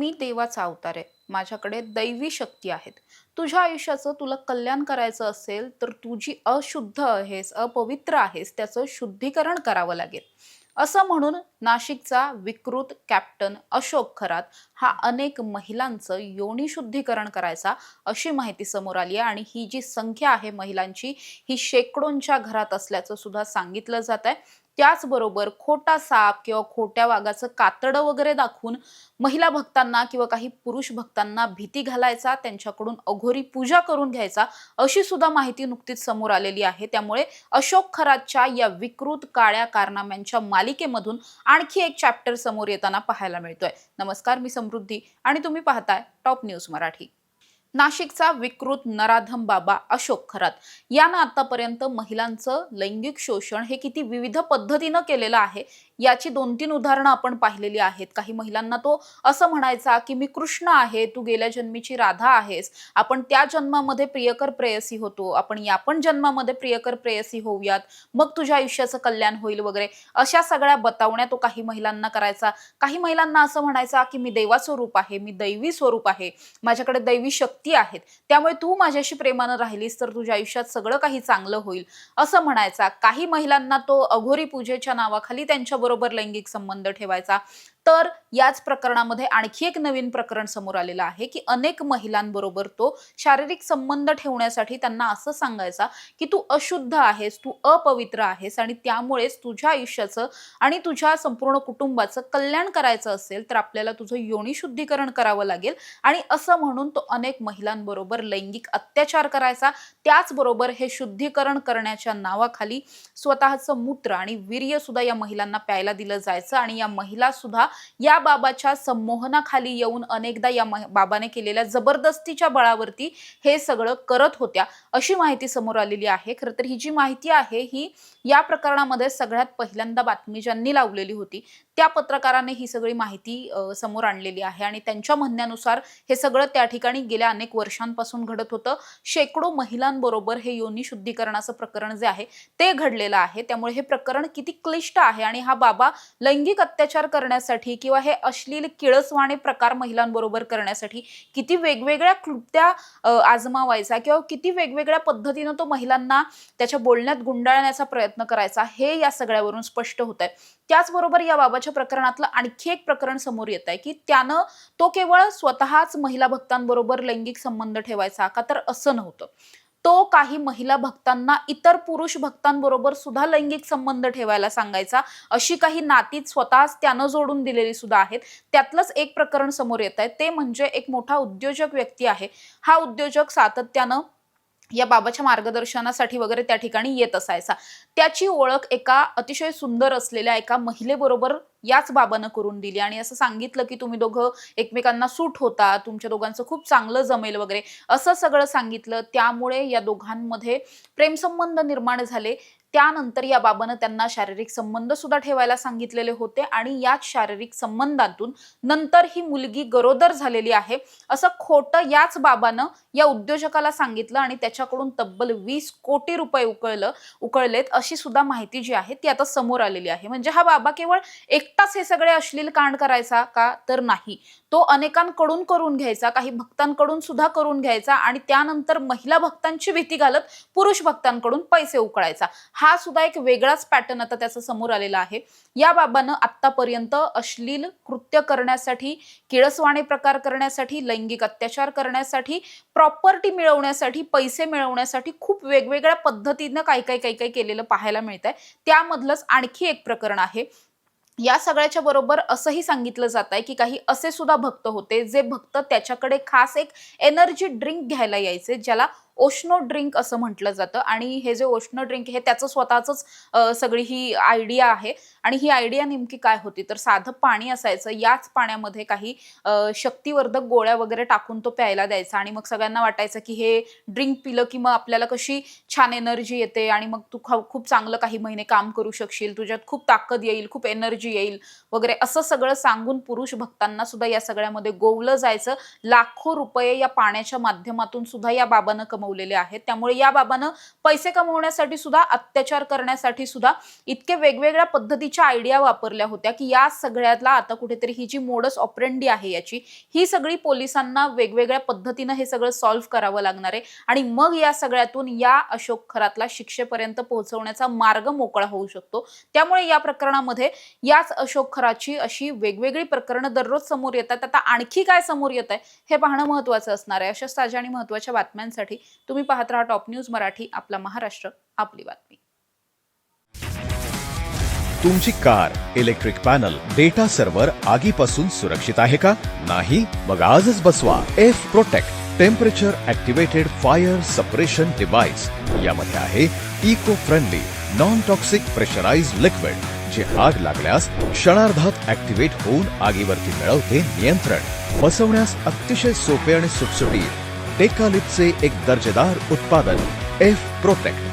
मी देवाचा अवतार आहे. माझ्याकडे दैवी शक्ती आहेत. तुझ्या आयुष्याचं तुला कल्याण करायचं असेल तर तू जी अशुद्ध आहेस, अपवित्र आहेस, त्याचं शुद्धीकरण करावं लागेल. असं म्हणून नाशिकचा विकृत कॅप्टन अशोक खरात हा अनेक महिलांचं योनी शुद्धीकरण करायचा अशी माहिती समोर आली आहे आणि ही जी संख्या आहे महिलांची ही शेकडोंच्या घरात असल्याचं सुद्धा सांगितलं जात आहे. त्याचबरोबर खोटा साप किंवा खोट्या वाघाचं कातडं वगैरे दाखवून महिला भक्तांना किंवा काही पुरुष भक्तांना भीती घालायचा, त्यांच्याकडून अघोरी पूजा करून घ्यायचा अशी सुद्धा माहिती नुकतीच समोर आलेली आहे. त्यामुळे अशोक खरातच्या या विकृत काळ्या कारनाम्यांच्या मालिकेमधून आणखी एक चॅप्टर समोर येताना पाहायला मिळतोय. नमस्कार, मी समृद्धी आणि तुम्ही पाहताय टॉप न्यूज मराठी. नाशिकचा विकृत नराधम बाबा अशोक खरात यानं आतापर्यंत महिलांचं लैंगिक शोषण हे किती विविध पद्धतीनं केलेलं आहे याची 2-3 उदाहरणं आपण पाहिलेली आहेत. काही महिलांना तो असं म्हणायचा की मी कृष्ण आहे, तू गेल्या जन्मीची राधा आहेस, आपण त्या जन्मामध्ये प्रियकर प्रेयसी होतो, आपण या पण जन्मामध्ये प्रियकर प्रेयसी होऊयात, मग तुझ्या आयुष्याचं कल्याण होईल वगैरे अशा सगळ्या बतावण्या तो काही महिलांना करायचा. काही महिलांना असं म्हणायचा की मी देवाचं रूप आहे, मी दैवी स्वरूप आहे, माझ्याकडे दैवी शक्ती आहेत, त्यामुळे तू माझ्याशी प्रेमानं राहिलीस तर तुझ्या आयुष्यात सगळं काही चांगलं होईल असं म्हणायचा. काही महिलांना तो अघोरी पूजेच्या नावाखाली त्यांच्याबरोबर लैंगिक संबंध ठेवायचा. तर याच प्रकरणामध्ये आणखी एक नवीन प्रकरण समोर आलेलं आहे की अनेक महिलांबरोबर तो शारीरिक संबंध ठेवण्यासाठी त्यांना असं सांगायचा की तू अशुद्ध आहेस, तू अपवित्र आहेस आणि त्यामुळेच तुझ्या आयुष्याचं आणि तुझ्या संपूर्ण कुटुंबाचं कल्याण करायचं असेल तर आपल्याला तुझं योनी शुद्धीकरण करावं लागेल आणि असं म्हणून तो अनेक महिलांबरोबर लैंगिक अत्याचार करायचा. त्याचबरोबर हे शुद्धीकरण करण्याच्या नावाखाली स्वतःचं मूत्र आणि वीर्य सुद्धा या महिलांना प्यायला दिलं जायचं आणि या महिला सुद्धा या बाबाच्या संमोहनाखाली येऊन अनेकदा या बाबाने केलेल्या जबरदस्तीच्या बळावरती हे सगळं करत होत्या अशी माहिती समोर आलेली आहे. खरं तर ही जी माहिती आहे ही या प्रकरणामध्ये सगळ्यात पहिल्यांदा बातमी ज्यांनी लावलेली होती त्या पत्रकाराने ही सगळी माहिती समोर आणलेली आहे आणि त्यांच्या म्हणण्यानुसार हे सगळं त्या ठिकाणी गेल्या अनेक वर्षांपासून घडत होतं. शेकडो महिलांबरोबर हे योनी शुद्धीकरणाचं प्रकरण जे आहे ते घडलेलं आहे. त्यामुळे हे प्रकरण किती क्लिष्ट आहे आणि हा बाबा लैंगिक अत्याचार करण्यासाठी किंवा हे अश्लील किळसवाणे प्रकार महिलांबरोबर करण्यासाठी किती वेगवेगळ्या क्लुप्त्या आजमावायचा किंवा किती वेगवेगळ्या पद्धतीनं तो महिलांना त्याच्या बोलण्यात गुंडाळण्याचा प्रयत्न करायचा हे या सगळ्यावरून स्पष्ट होत आहे. त्याचबरोबर या बाबाच्या प्रकरणातलं आणखी एक प्रकरण समोर येत आहे की त्यानं तो केवळ स्वतःच महिला भक्तांबरोबर लैंगिक संबंध ठेवायचा का, तर असं नव्हतं. तो काही महिला भक्तांना इतर पुरुष भक्तांबरोबर सुद्धा लैंगिक संबंध ठेवायला सांगायचा. अशी काही नाती स्वतःच त्यानं जोडून दिलेली सुद्धा आहेत. त्यातलंच एक प्रकरण समोर येत आहे ते म्हणजे एक मोठा उद्योजक व्यक्ती आहे. हा उद्योजक सातत्यानं या बाबाच्या मार्गदर्शनासाठी वगैरे त्या ठिकाणी येत असायचा. त्याची ओळख एका अतिशय सुंदर असलेल्या एका महिलेबरोबर याच बाबानं करून दिली आणि असं सांगितलं की तुम्ही दोघं एकमेकांना सूट होता, तुमच्या दोघांचं खूप चांगलं जमेल वगैरे असं सगळं सांगितलं. त्यामुळे या दोघांमध्ये प्रेमसंबंध निर्माण झाले. त्यानंतर या बाबानं त्यांना शारीरिक संबंध सुद्धा ठेवायला सांगितलेले होते आणि याच शारीरिक संबंधातून नंतर ही मुलगी गरोदर झालेली आहे असं खोटं याच बाबानं या उद्योजकाला सांगितलं आणि त्याच्याकडून तब्बल 20 कोटी रुपये उकळलेत अशी सुद्धा माहिती जी आहे ती आता समोर आलेली आहे. म्हणजे हा बाबा केवळ एकटाच हे सगळे अश्लील कांड करायचा का, तर नाही, तो अनेकांकडून करून घ्यायचा, काही भक्तांकडून सुद्धा करून घ्यायचा आणि त्यानंतर महिला भक्तांची भीती घालत पुरुष भक्तांकडून पैसे उकळायचा. हा सुद्धा एक वेगळाच पॅटर्न आता त्याचा समोर आलेला आहे. या बाबानं आतापर्यंत अश्लील कृत्य करण्यासाठी, किळसवाणे प्रकार करण्यासाठी, लैंगिक अत्याचार करण्यासाठी, प्रॉपर्टी मिळवण्यासाठी, पैसे मिळवण्यासाठी खूप वेगवेगळ्या पद्धतीनं काही केलेलं पाहायला मिळतंय. त्यामधलंच आणखी एक प्रकरण आहे. या सगळ्याच्या बरोबर असंही सांगितलं जात आहे की काही असे सुद्धा भक्त होते जे भक्त त्याच्याकडे खास एक एनर्जी ड्रिंक घ्यायला यायचे ज्याला ओशनो ड्रिंक असं म्हटलं जातं आणि हे जे ओशनो ड्रिंक हे त्याचं स्वतःच सगळी ही आयडिया आहे आणि ही आयडिया नेमकी काय होती तर साधं पाणी असायचं, याच पाण्यामध्ये काही शक्तिवर्धक गोळ्या वगैरे टाकून तो प्यायला द्यायचा आणि मग सगळ्यांना वाटायचं की हे ड्रिंक पिलं की मग आपल्याला कशी छान एनर्जी येते आणि मग तू खूप चांगलं काही महिने काम करू शकशील, तुझ्यात खूप ताकद येईल, खूप एनर्जी येईल वगैरे असं सगळं सांगून पुरुष भक्तांना सुद्धा या सगळ्यामध्ये गोवलं जायचं. लाखो रुपये या पाण्याच्या माध्यमातून सुद्धा या बाबांना कमवलेले आहेत. त्यामुळे या बाबानं पैसे कमवण्यासाठी सुद्धा, अत्याचार करण्यासाठी सुद्धा इतके वेगवेगळ्या पद्धतीच्या आयडिया वापरल्या होत्या की या सगळ्यातला आता कुठेतरी ही जी मोडस ऑपरेंडी आहे याची, ही सगळी पोलिसांना वेगवेगळ्या पद्धतीनं हे सगळं सॉल्व्ह करावं लागणार आहे आणि मग या सगळ्यातून या अशोक खरातला शिक्षेपर्यंत पोहोचवण्याचा मार्ग मोकळा होऊ शकतो. त्यामुळे या प्रकरणामध्ये याच अशोक खराची अशी वेगवेगळी प्रकरणं दररोज समोर येतात. आता आणखी काय समोर येत आहे हे पाहणं महत्त्वाचं असणार आहे. अशाच ताज्या आणि महत्त्वाच्या बातम्यांसाठी तुम्ही पाहत राहा टॉप न्यूज मराठी. आपला महाराष्ट्र, आपली बातमी. तुमची car, electric panel, data server आगीपासून सुरक्षित आहे का? नाही? मग आजच बसवा F protect temperature activated fire suppression device. यामध्ये आहे eco friendly non toxic pressurised liquid, जे आग लागल्यास क्षणार्धात ऍक्टिव्हेट होऊन आगीवरती मिळवते नियंत्रण. बसवण्यास अतिशय सोपे आणि सुटसुटीत टेकालिपचे एक दर्जेदार उत्पादन एफ प्रोटेक्ट.